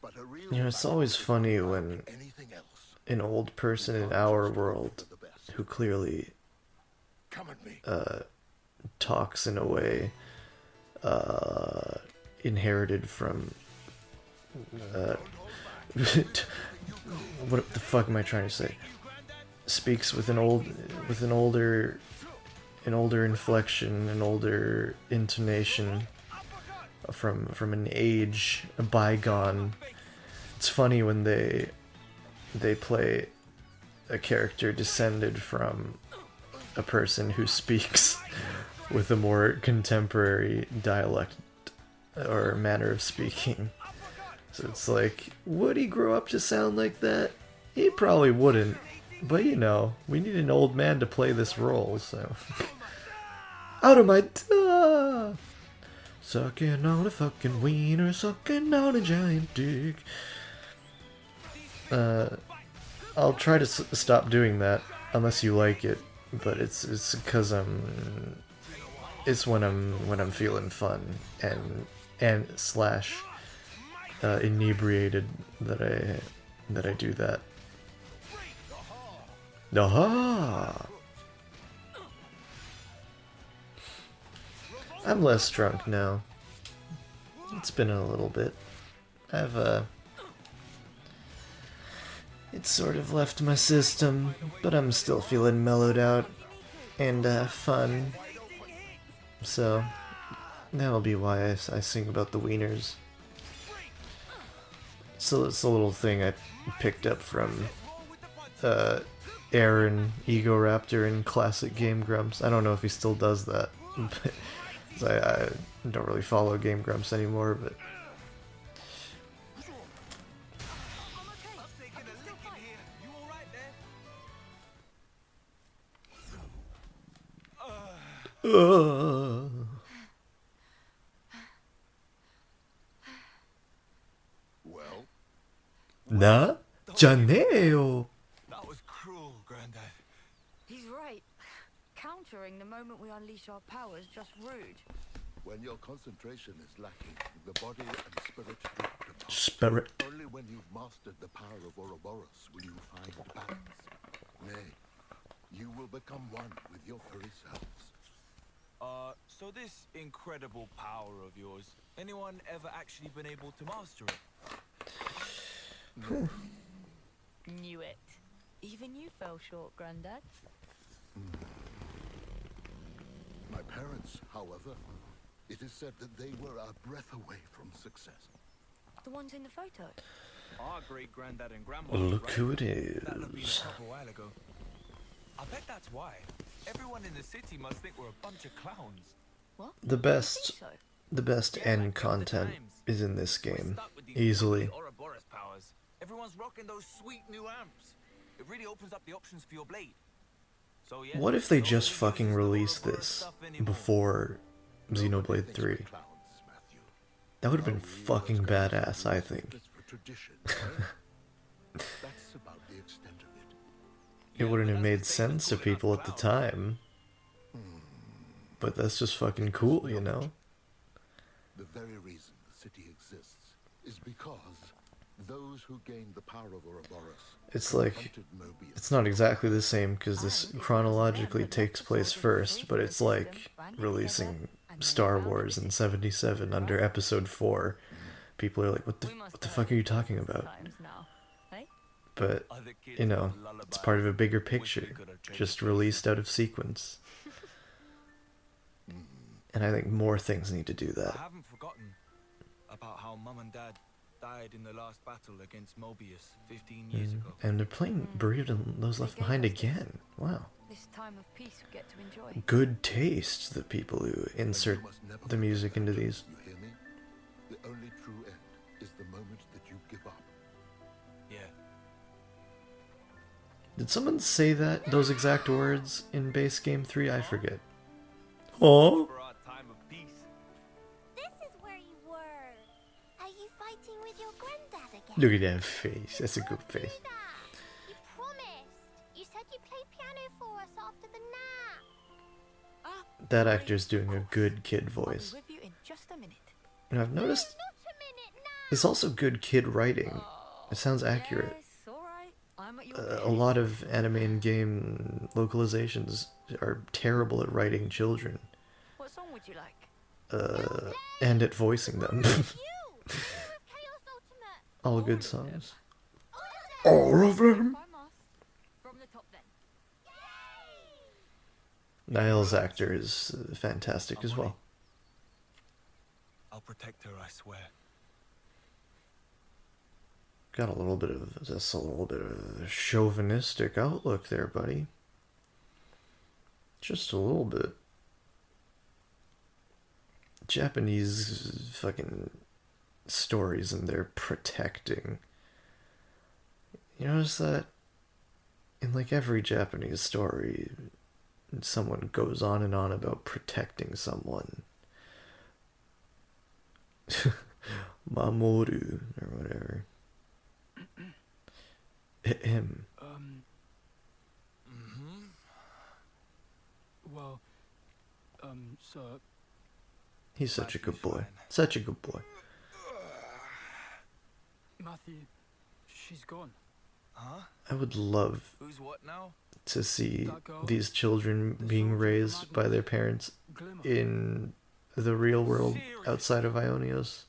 But a real You know, it's always funny when anything else. an old person in our world who clearly Come at me. talks in a way inherited from what the fuck am I trying to say? Speaks with an older inflection, an older intonation from an age bygone. It's funny when they play a character descended from a person who speaks with a more contemporary dialect or manner of speaking. So it's like, would he grow up to sound like that? He probably wouldn't. But you know, we need an old man to play this role, so... Out of my... Sucking on a fucking wiener, sucking on a giant dick. I'll try to stop doing that, unless you like it. But it's because it's when I'm feeling fun and slash inebriated that I do that. Aha! I'm less drunk now. It's been a little bit. It's sort of left my system, but I'm still feeling mellowed out and fun. So that'll be why I sing about the wieners. So it's a little thing I picked up from Aaron Egoraptor in Classic Game Grumps. I don't know if he still does that. But I don't really follow Game Grumps anymore, but... Well, Na? Janeo! That was cruel, Granddad. He's right. Countering the moment we unleash our powers just rude. when your concentration is lacking, the body and spirit drift apart. Spirit. Only when you've mastered the power of Ouroboros will you find balance. Nay, you will become one with your very selves. So this incredible power of yours, anyone ever actually been able to master it? Knew it. Even you fell short, Grandad. My parents, however, it is said that they were a breath away from success. The ones in the photo. Our great granddad and grandma. Look right? who it That'll have been is. a couple while ago. I bet that's why. Everyone in the city must think we're a bunch of clowns. What? The best, So, the best Yeah, end like the content times. is in this We're game, stuck with these easily. crazy Ouroboros powers. Everyone's rocking those sweet new amps. It really opens up the options for your blade. So yeah. What if they nobody just fucking uses the released Ouroboros this stuff anymore. before Nobody Xenoblade thinks 3? we're clowns, Matthew. That would have been Are we fucking those guys badass, who I use think. this for tradition, eh? That's about the extent of it. It Yeah, wouldn't but have that's made the same as sense to calling us people at the clowns. time. But that's just fucking cool, you know? The very reason the city exists is because those who gained the power of Ouroboros It's like, confronted Mobius. it's not exactly the same because this chronologically takes place first, but it's like releasing Star Wars in 77 under episode 4. People are like, what the fuck are you talking about? times now, eh? But, Other kids you know, got it's part of a bigger lullabies. Wish we picture, could have traded just places. released out of sequence. And I think more things need to do I that. haven't forgotten about how Mum and Dad died in the last battle against Mobius 15 years ago. And they're playing Bereaved and Those Left They gave Behind us this. again. Wow. This time of peace we get to enjoy. Good taste, the people who insert You must never the music into these. You hear me? The only true end is the moment that you give up. Yeah. Did someone say those exact words in base game 3? I forget. Oh. For our time of peace. This is where you were. Are you fighting with your granddad again? Look at that face. That's a good Don't do face. that. You promised. You said you'd play piano for us after the nap. Ah, That sorry, actor's doing of a course. good kid I'll be voice. with you in just a minute. And I've noticed Not a minute now. there's also good kid writing. It sounds accurate. Yes, all right. I'm at your A service. lot of anime and game localizations are terrible at writing children What song would you like? and at voicing them. You. Of Chaos Ultimate. All good songs. All All of them. of them. If I must. From the top then. Niall's actor is fantastic as well. I'll protect her, I swear. Got a little bit of a chauvinistic outlook there, buddy. Just a little bit. Japanese fucking stories and they're protecting. You notice that in like every Japanese story, someone goes on and on about protecting someone. Mamoru or whatever. Him. Well, sir, He's such a good Matthew's boy. fine. Such a good boy. Matthew, she's gone. Huh? I would love Who's what now? to see That girl? these children being raised by their parents Glimmer. in the real world outside of Ionios.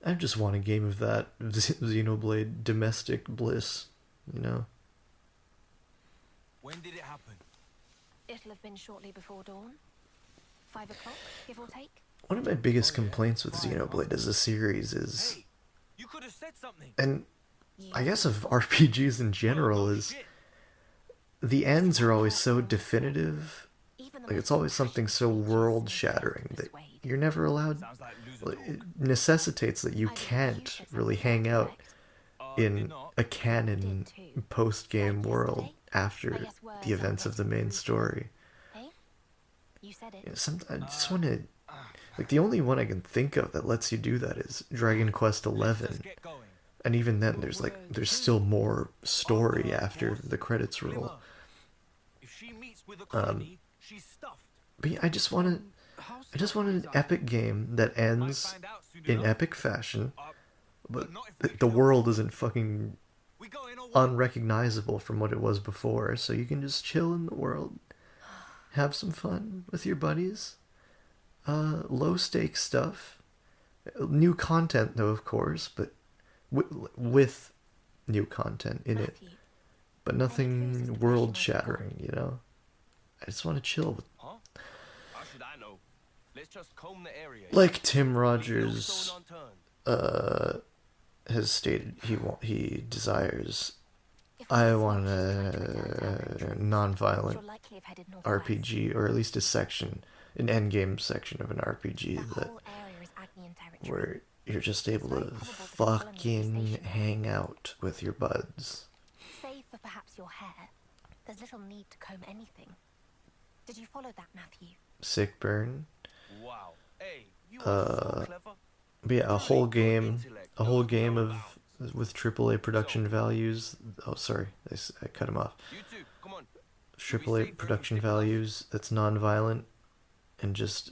I just want a game of that Xenoblade domestic bliss, you know? When did it happen? It'll have been shortly before dawn. 5 o'clock, give or take. One of my biggest complaints with Xenoblade as a series is, Hey, you could have said something. and I guess of RPGs in general, Oh, is shit. the ends are always so definitive. Even the Like, most it's always something so passionate world creatures shattering can't that persuade. you're never allowed. Sounds like Well, losing it necessitates that you I believe you can't said really something to hang that out effect. did in not. a canon Did too. post-game Like world yesterday, after I guess words the events aren't of the meant main to prove story. Hey? You said it. You know, I just want to, like, the only one I can think of that lets you do that is Dragon Quest Let's XI, just get going. and even then, there's still more story after the credits roll. Glimmer. If she meets with a colony, she's stuffed. But yeah, I just want an epic game that ends Find out soon in enough. epic fashion, but not if we the kill world isn't fucking We go in or what? unrecognizable from what it was before, so you can just chill in the world, have some fun with your buddies, low stakes stuff, new content though, of course, but with new content in it, Matthew, but nothing world shattering, you know? I just want to chill with, Huh? How should I know? Let's just comb the area. like Tim Leave no Rogers stone unturned. has stated he desires. if we I decide want she's trying to return to our a country, non-violent she'll likely have headed northwest. RPG, or at least a section, an endgame section of an RPG That that whole area is Agnian territory. where you're just able very to probable that the colony will be fucking stationed there. hang out with your buds. Save for perhaps your hair. There's little need to comb anything. Did you follow that, Matthew? Sick burn. Wow. Hey, you are so clever. But yeah, a whole game knows no of with AAA production values. Oh, sorry, I cut him off. You too. Come on. AAA production values that's non-violent and just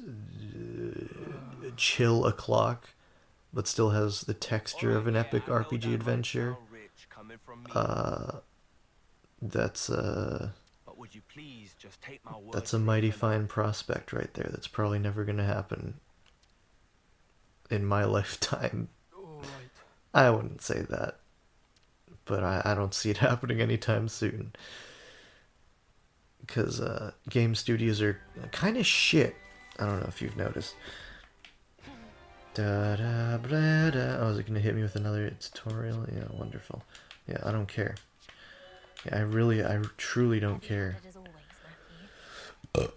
chill o'clock, but still has the texture of an epic RPG adventure. That's But would you please just take my word that's a for it mighty for now? fine prospect right there. That's probably never gonna happen in my lifetime. All right. I wouldn't say that, but I don't see it happening anytime soon. Because game studios are kind of shit. I don't know if you've noticed. Da da blah da. Oh, is it gonna hit me with another tutorial? Yeah, wonderful. Yeah, I don't care. Yeah, I truly don't care. As always, Matthew.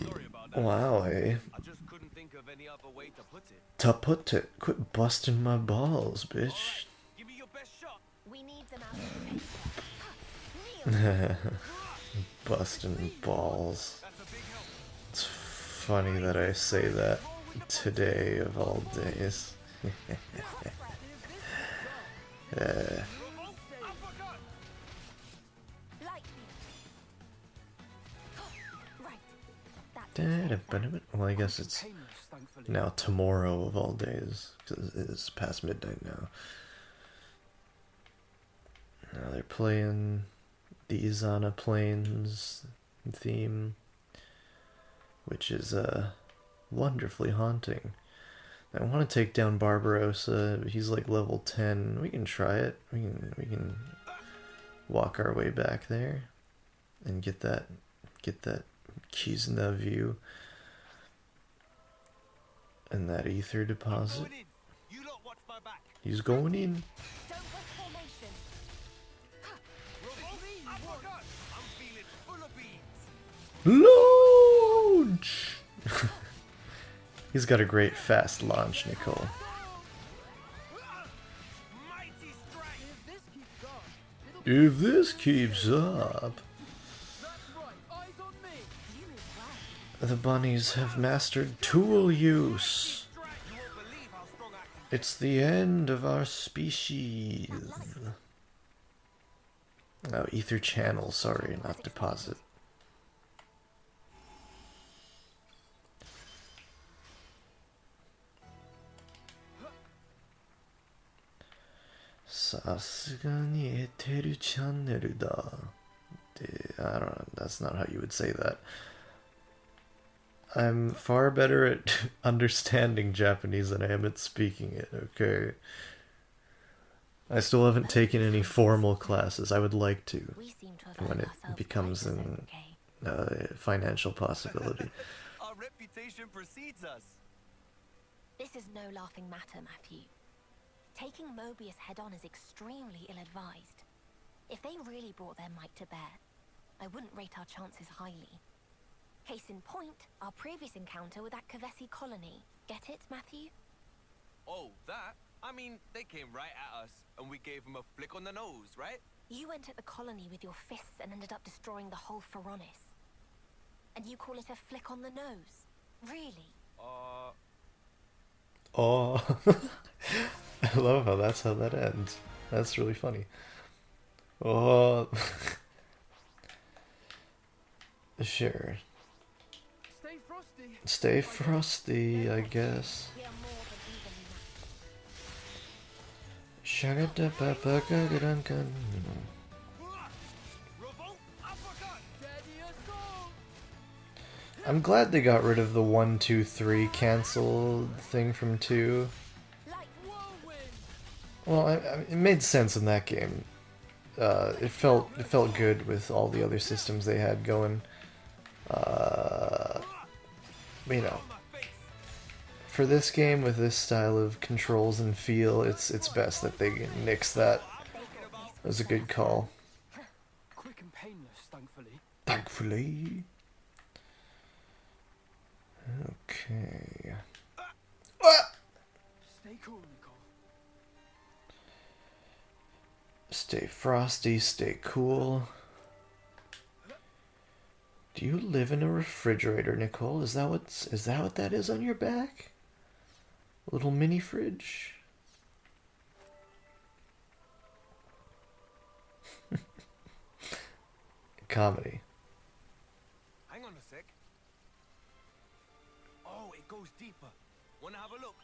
Sorry about that. Wow, eh? I just couldn't think of any other way to put it. To put it, quit busting my balls, bitch. Give me your best shot. We need them out of the picture. Busting balls. That's a big help. It's funny that I say that today of all days. Well, I guess it's Painless, thankfully. now tomorrow of all days, because it's past midnight now. Now they're playing the Izana Plains theme, which is wonderfully haunting. I want to take down Barbarossa. He's like level 10. We can try it. We can walk our way back there and get that keys in the view and that ether deposit. You lot watch my back. He's going in. Don't break formation. I'm feeling full of beans. Launch! He's got a great fast launch, Nicole. Mighty strike. If this keeps up, the bunnies have mastered tool use. Strike. You won't believe how strong I can. It's the end of our species. Oh, ether channel, sorry, not deposit. Sasugani eteru channel da. I don't know, that's not how you would say that. I'm far better at understanding Japanese than I am at speaking it, okay? I still haven't taken any formal classes. I would like to, We seem to have when earned it ourselves becomes prizes, an okay? financial possibility. Our reputation precedes us. This is no laughing matter, Matthew. Taking Mobius head-on is extremely ill-advised. If they really brought their might to bear, I wouldn't rate our chances highly. Case in point, our previous encounter with that Kavesi colony. Get it, Matthew? Oh, that? I mean, they came right at us, and we gave them a flick on the nose, right? You went at the colony with your fists and ended up destroying the whole Pharaonis. And you call it a flick on the nose? Really? Oh, I love how that's how that ends. That's really funny. Oh, sure. Stay frosty. Stay frosty, I guess. We are more than evenly matched. Shagada-ba-ba-ga-ga-dun-gun. Revolt uppercut! Steady assault. I'm glad they got rid of the 1, 2, 3 cancel thing from 2. Whirlwind. Well, it made sense in that game. It felt good with all the other systems they had going. But, you know, for this game with this style of controls and feel, it's best that they nix that. It was a good call. Quick and painless, thankfully. Thankfully. Okay. Stay cool, Nicole. Stay frosty, stay cool. Do you live in a refrigerator, Nicole? Is that what that is on your back? A little mini fridge? Comedy. Hang on a sec. Oh, it goes deeper. Wanna have a look?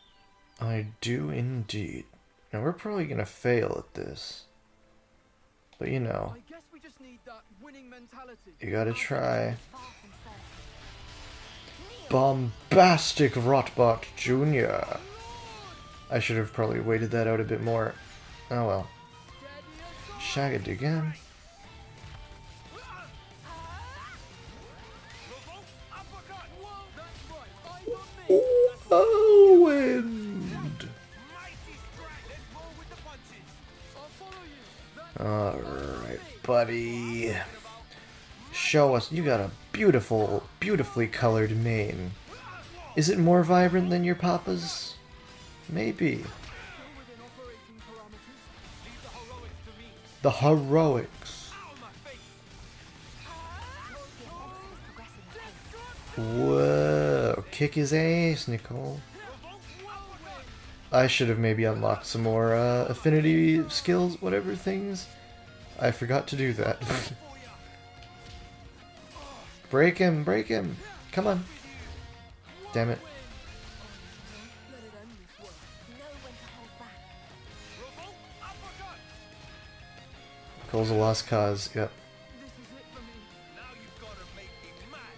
I do indeed. Now we're probably gonna fail at this. But you know, I guess we just need that winning mentality. you gotta try. Far from certain. Bombastic Rotbot Jr. I should have probably waited that out a bit more. Oh well. Shag it again. Revolt uppercut! Whoa, that's right. Eyes on me. Owen! Maddie. Show us. You got a beautiful, beautifully colored mane. Is it more vibrant than your papa's? Maybe. The heroics. Whoa. Kick his ass, Nicole. I should have maybe unlocked some more affinity skills, whatever things. I forgot to do that. Break him, break him. Come on. Damn it. Cole's a lost cause, yep.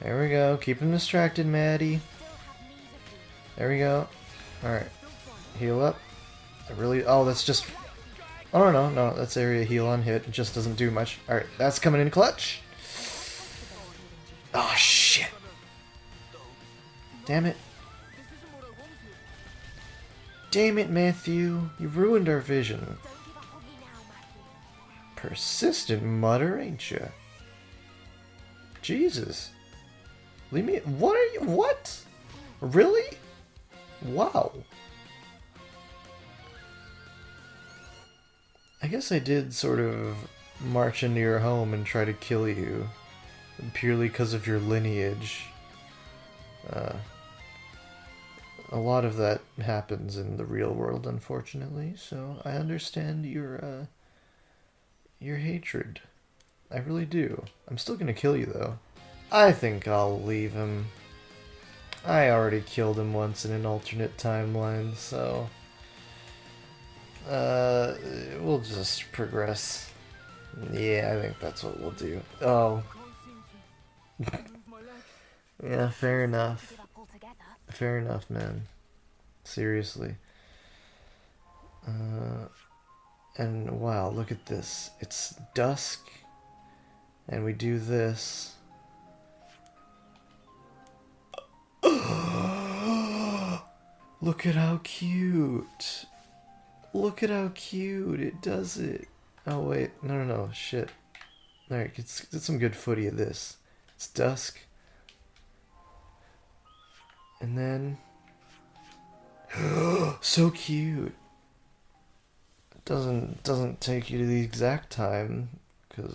There we go. Keep him distracted, Maddie. There we go. Alright. Heal up. Oh, that's just... Oh, no, that's area heal on hit. It just doesn't do much. Alright, that's coming in clutch. Oh, shit. Damn it. Damn it, Matthew. You ruined our vision. Persistent mutter, ain't ya? Jesus. Leave me... What are you... What? Really? Wow. I guess I did sort of march into your home and try to kill you. Purely because of your lineage. A lot of that happens in the real world, unfortunately, so I understand your hatred. I really do. I'm still gonna kill you, though. I think I'll leave him. I already killed him once in an alternate timeline, so... we'll just progress. Yeah, I think that's what we'll do. Oh. Yeah, fair enough. Fair enough, man. Seriously. And wow, look at this. It's dusk, and we do this. Look at how cute. Look at how cute it does it. Oh wait, no, shit. Alright, get some good footy of this. It's dusk. And then... so cute. It doesn't take you to the exact time, because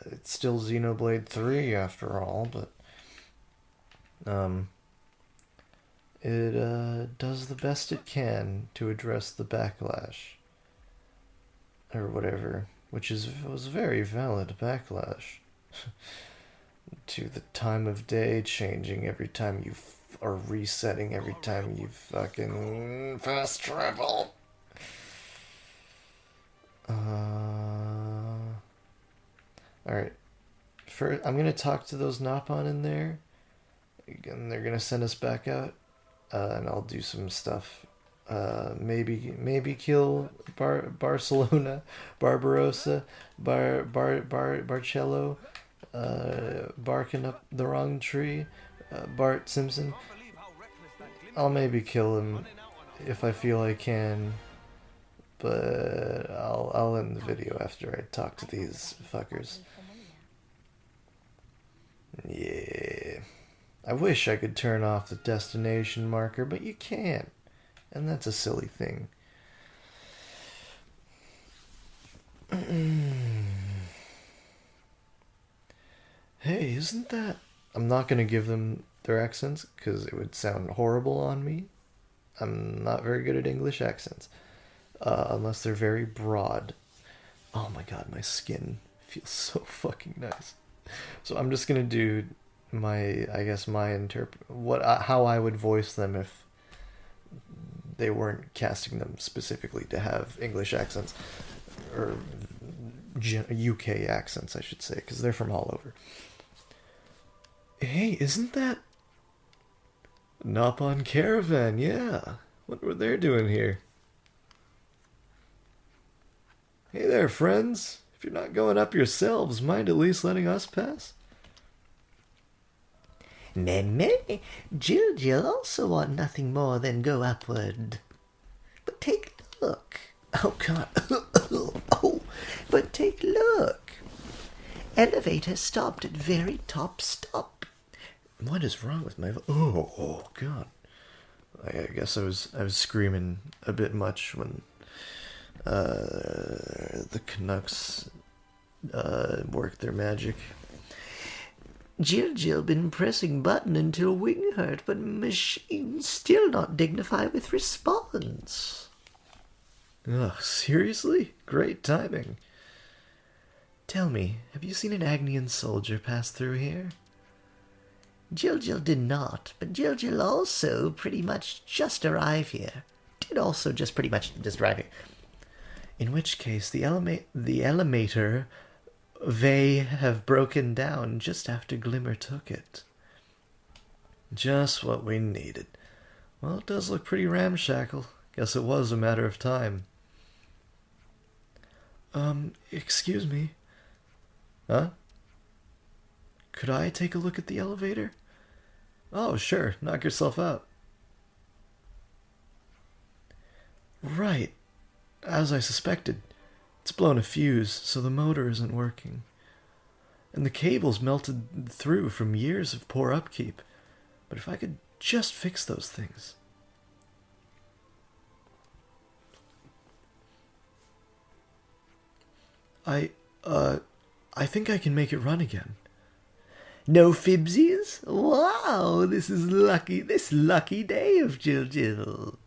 it's still Xenoblade 3 after all, but... it does the best it can to address the backlash. Or whatever. Which was a very valid backlash. To the time of day changing every time you are resetting every time you fucking fast travel. Alright. First, I'm gonna talk to those Napon in there. And they're gonna send us back out. And I'll do some stuff. Maybe kill Barcelona, Barbarossa, Barcello, barking up the wrong tree, Bart Simpson. I'll maybe kill him if I feel I can, but I'll end the video after I talk to these fuckers. Yeah. I wish I could turn off the destination marker, but you can't. And that's a silly thing. Hey, isn't that... I'm not going to give them their accents, because it would sound horrible on me. I'm not very good at English accents. Unless they're very broad. Oh my god, my skin feels so fucking nice. So I'm just going to do my how I would voice them if they weren't casting them specifically to have English accents, or UK accents, I should say, because they're from all over. Hey, isn't that Napon Caravan? Yeah, what were they doing here? Hey there, friends. If you're not going up yourselves, mind at least letting us pass? Nay, Jill also want nothing more than go upward. But take a look. Oh, God. Oh, but take a look. elevator stopped at very top stop. What is wrong with my oh god. I guess I was screaming a bit much when the Canucks worked their magic. Jill been pressing button until wing hurt, but machine still not dignified with response. Ugh, seriously? Great timing. Tell me, have you seen an Agnian soldier pass through here? Jill did not, but Jill also pretty much just arrived here. Did also just pretty much just arrive here. In which case, the elevator they have broken down just after Glimmer took it. Just what we needed. Well, it does look pretty ramshackle. Guess it was a matter of time. Excuse me. Huh? Could I take a look at the elevator? Oh, sure. Knock yourself out. Right. As I suspected. It's blown a fuse, so the motor isn't working. And the cable's melted through from years of poor upkeep. But if I could just fix those things. I think I can make it run again. No fibsies? Wow, this lucky day of Jill.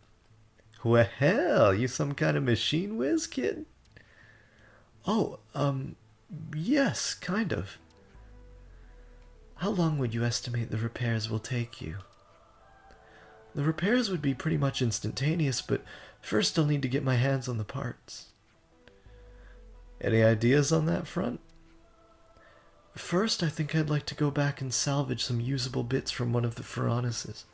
Well, you some kind of machine whiz, kid? Oh, yes, kind of. How long would you estimate the repairs will take you? The repairs would be pretty much instantaneous, but first I'll need to get my hands on the parts. Any ideas on that front? First, I think I'd like to go back and salvage some usable bits from one of the furnaces.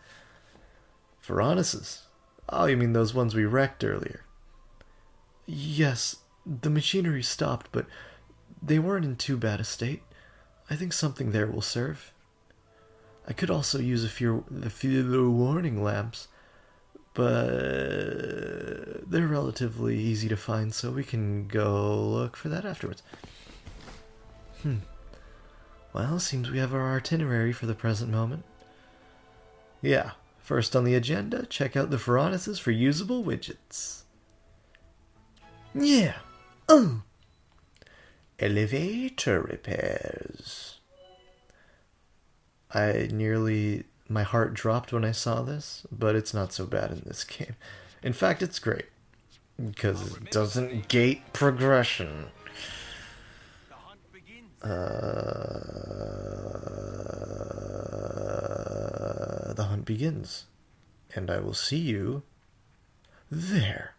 Furnaces? Oh, you mean those ones we wrecked earlier? Yes, the machinery stopped, but they weren't in too bad a state. I think something there will serve. I could also use a few warning lamps, but they're relatively easy to find, so we can go look for that afterwards. Well, seems we have our itinerary for the present moment. Yeah, first on the agenda, check out the furnaces for usable widgets. Yeah. Elevator repairs. My heart dropped when I saw this, but it's not so bad in this game. In fact, it's great, because it doesn't gate progression. The hunt begins, and I will see you there.